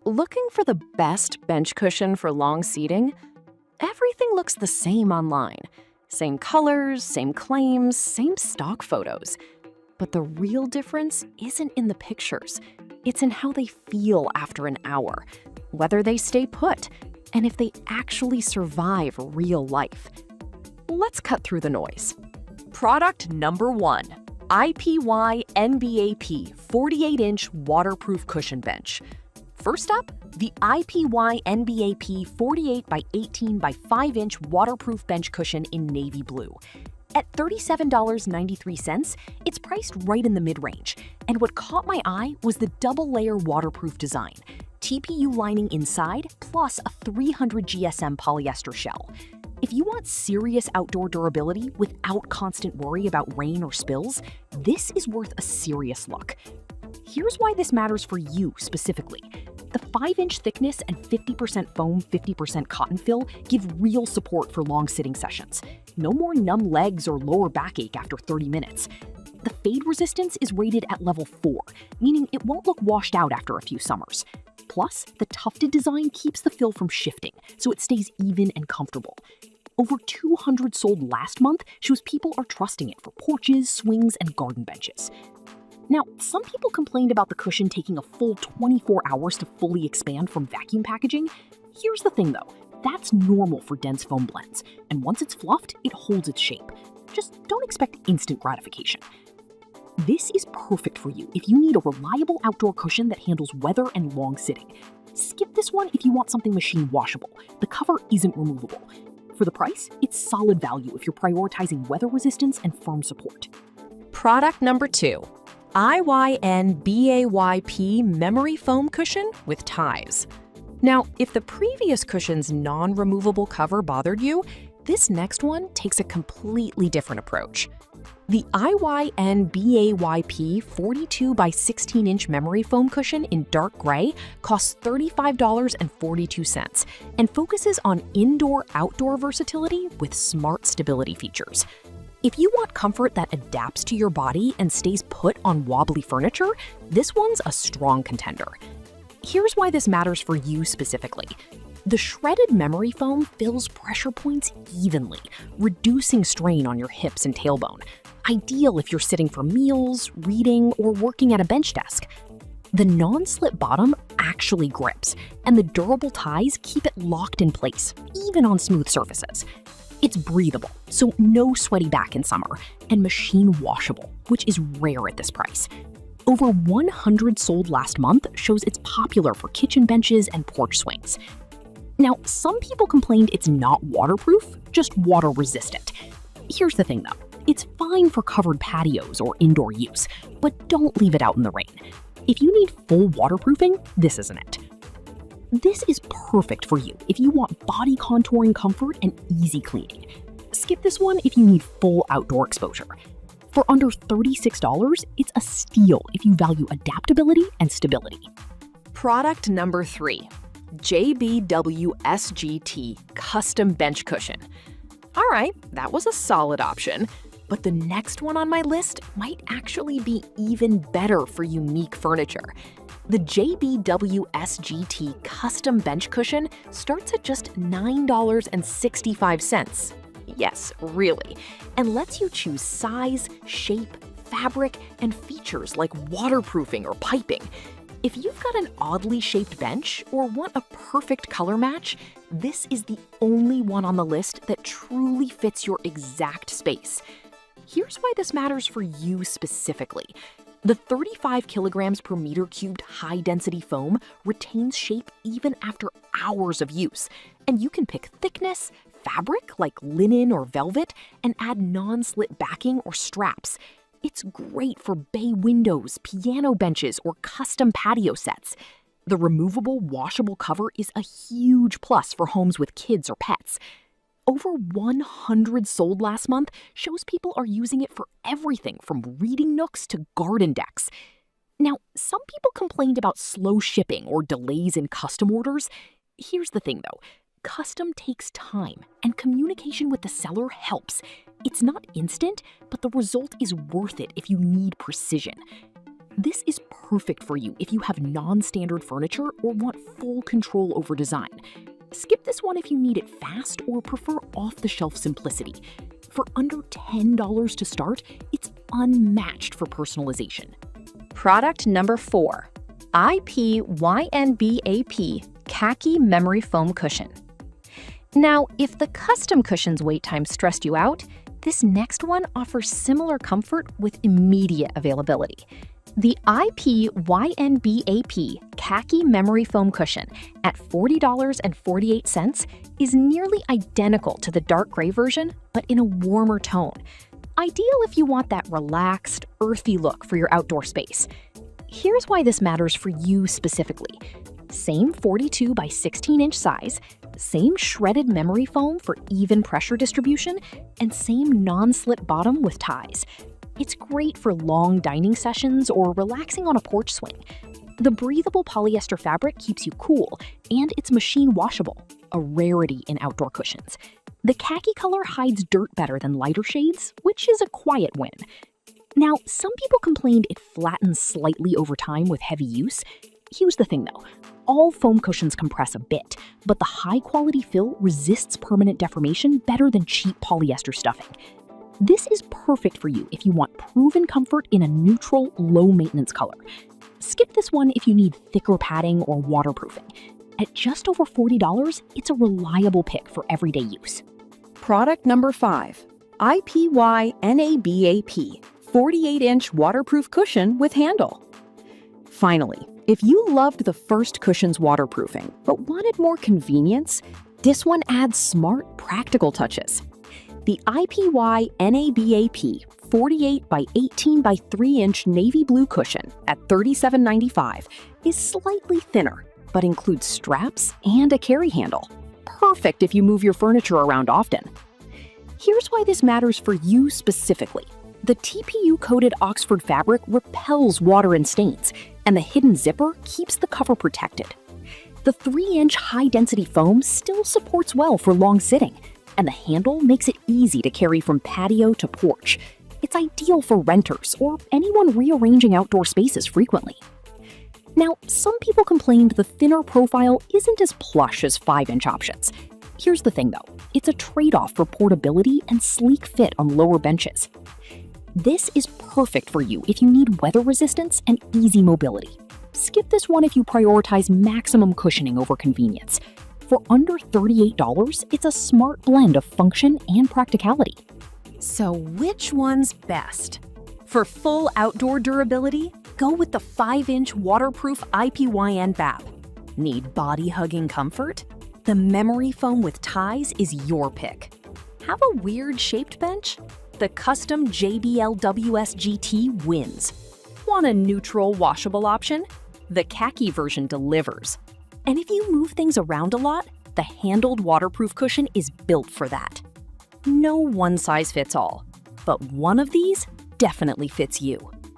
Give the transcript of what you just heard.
Looking for the best bench cushion for long seating? Everything looks the same online. Same colors, same claims, same stock photos. But the real difference isn't in the pictures. It's in how they feel after an hour, whether they stay put, and if they actually survive real life. Let's cut through the noise. Product number 1, IPY NBAP 48-inch waterproof cushion bench. First up, the IPY NBAP 48 by 18 by 5-inch waterproof bench cushion in navy blue. At $37.93, it's priced right in the mid-range, and what caught my eye was the double-layer waterproof design, TPU lining inside, plus a 300 GSM polyester shell. If you want serious outdoor durability without constant worry about rain or spills, this is worth a serious look. Here's why this matters for you specifically. The 5-inch thickness and 50% foam, 50% cotton fill give real support for long sitting sessions. No more numb legs or lower backache after 30 minutes. The fade resistance is rated at level 4, meaning it won't look washed out after a few summers. Plus, the tufted design keeps the fill from shifting, so it stays even and comfortable. Over 200 sold last month shows people are trusting it for porches, swings, and garden benches. Now, some people complained about the cushion taking a full 24 hours to fully expand from vacuum packaging. Here's the thing though, that's normal for dense foam blends, and once it's fluffed, it holds its shape. Just don't expect instant gratification. This is perfect for you if you need a reliable outdoor cushion that handles weather and long sitting. Skip this one if you want something machine washable. The cover isn't removable. For the price, it's solid value if you're prioritizing weather resistance and firm support. Product number 2. IYN BAYP memory foam cushion with ties. Now, if the previous cushion's non-removable cover bothered you, this next one takes a completely different approach. The IYN BAYP 42 by 16-inch memory foam cushion in dark gray costs $35.42 and focuses on indoor-outdoor versatility with smart stability features. If you want comfort that adapts to your body and stays put on wobbly furniture, this one's a strong contender. Here's why this matters for you specifically. The shredded memory foam fills pressure points evenly, reducing strain on your hips and tailbone. Ideal if you're sitting for meals, reading, or working at a bench desk. The non-slip bottom actually grips, and the durable ties keep it locked in place, even on smooth surfaces. It's breathable, so no sweaty back in summer, and machine washable, which is rare at this price. Over 100 sold last month shows it's popular for kitchen benches and porch swings. Now, some people complained it's not waterproof, just water resistant. Here's the thing though, it's fine for covered patios or indoor use, but don't leave it out in the rain. If you need full waterproofing, this isn't it. This is perfect for you if you want body contouring comfort and easy cleaning. Skip this one if you need full outdoor exposure. For under $36, it's a steal if you value adaptability and stability. Product number 3, JBW SGT Custom Bench Cushion. All right, that was a solid option, but the next one on my list might actually be even better for unique furniture. The JBW SGT Custom Bench Cushion starts at just $9.65. Yes, really, and lets you choose size, shape, fabric, and features like waterproofing or piping. If you've got an oddly shaped bench or want a perfect color match, this is the only one on the list that truly fits your exact space. Here's why this matters for you specifically. The 35 kilograms per meter cubed high-density foam retains shape even after hours of use, and you can pick thickness, fabric like linen or velvet, and add non-slip backing or straps. It's great for bay windows, piano benches, or custom patio sets. The removable, washable cover is a huge plus for homes with kids or pets. Over 100 sold last month shows people are using it for everything from reading nooks to garden decks. Now, some people complained about slow shipping or delays in custom orders. Here's the thing though, custom takes time and communication with the seller helps. It's not instant, but the result is worth it if you need precision. This is perfect for you if you have non-standard furniture or want full control over design. Skip this one if you need it fast or prefer off-the-shelf simplicity. For under $10 to start, it's unmatched for personalization. Product number 4, IPYNBAP Khaki Memory Foam Cushion. Now, if the custom cushion's wait time stressed you out, this next one offers similar comfort with immediate availability. The IPYNBAP Khaki Memory Foam Cushion at $40.48 is nearly identical to the dark gray version, but in a warmer tone. Ideal if you want that relaxed, earthy look for your outdoor space. Here's why this matters for you specifically. Same 42 by 16-inch size, same shredded memory foam for even pressure distribution, and same non-slip bottom with ties. It's great for long dining sessions or relaxing on a porch swing. The breathable polyester fabric keeps you cool, and it's machine washable, a rarity in outdoor cushions. The khaki color hides dirt better than lighter shades, which is a quiet win. Now, some people complained it flattens slightly over time with heavy use. Here's the thing though, all foam cushions compress a bit, but the high-quality fill resists permanent deformation better than cheap polyester stuffing. This is perfect for you if you want proven comfort in a neutral, low-maintenance color. Skip this one if you need thicker padding or waterproofing. At just over $40, it's a reliable pick for everyday use. Product number 5, IPYNABAP 48-inch waterproof cushion with handle. Finally, if you loved the first cushion's waterproofing but wanted more convenience, this one adds smart, practical touches. The IPYNABAP 48 by 18 by 3-inch navy blue cushion at $37.95 is slightly thinner, but includes straps and a carry handle. Perfect if you move your furniture around often. Here's why this matters for you specifically. The TPU-coated Oxford fabric repels water and stains, and the hidden zipper keeps the cover protected. The 3-inch high-density foam still supports well for long sitting, and the handle makes it easy to carry from patio to porch. It's ideal for renters or anyone rearranging outdoor spaces frequently. Now, some people complained the thinner profile isn't as plush as 5-inch options. Here's the thing though, it's a trade-off for portability and sleek fit on lower benches. This is perfect for you if you need weather resistance and easy mobility. Skip this one if you prioritize maximum cushioning over convenience. For under $38, it's a smart blend of function and practicality. So which one's best? For full outdoor durability, go with the 5-inch waterproof IPYNBAP. Need body-hugging comfort? The memory foam with ties is your pick. Have a weird-shaped bench? The custom JBL WSGT wins. Want a neutral, washable option? The khaki version delivers. And if you move things around a lot, the handled waterproof cushion is built for that. No one size fits all, but one of these definitely fits you.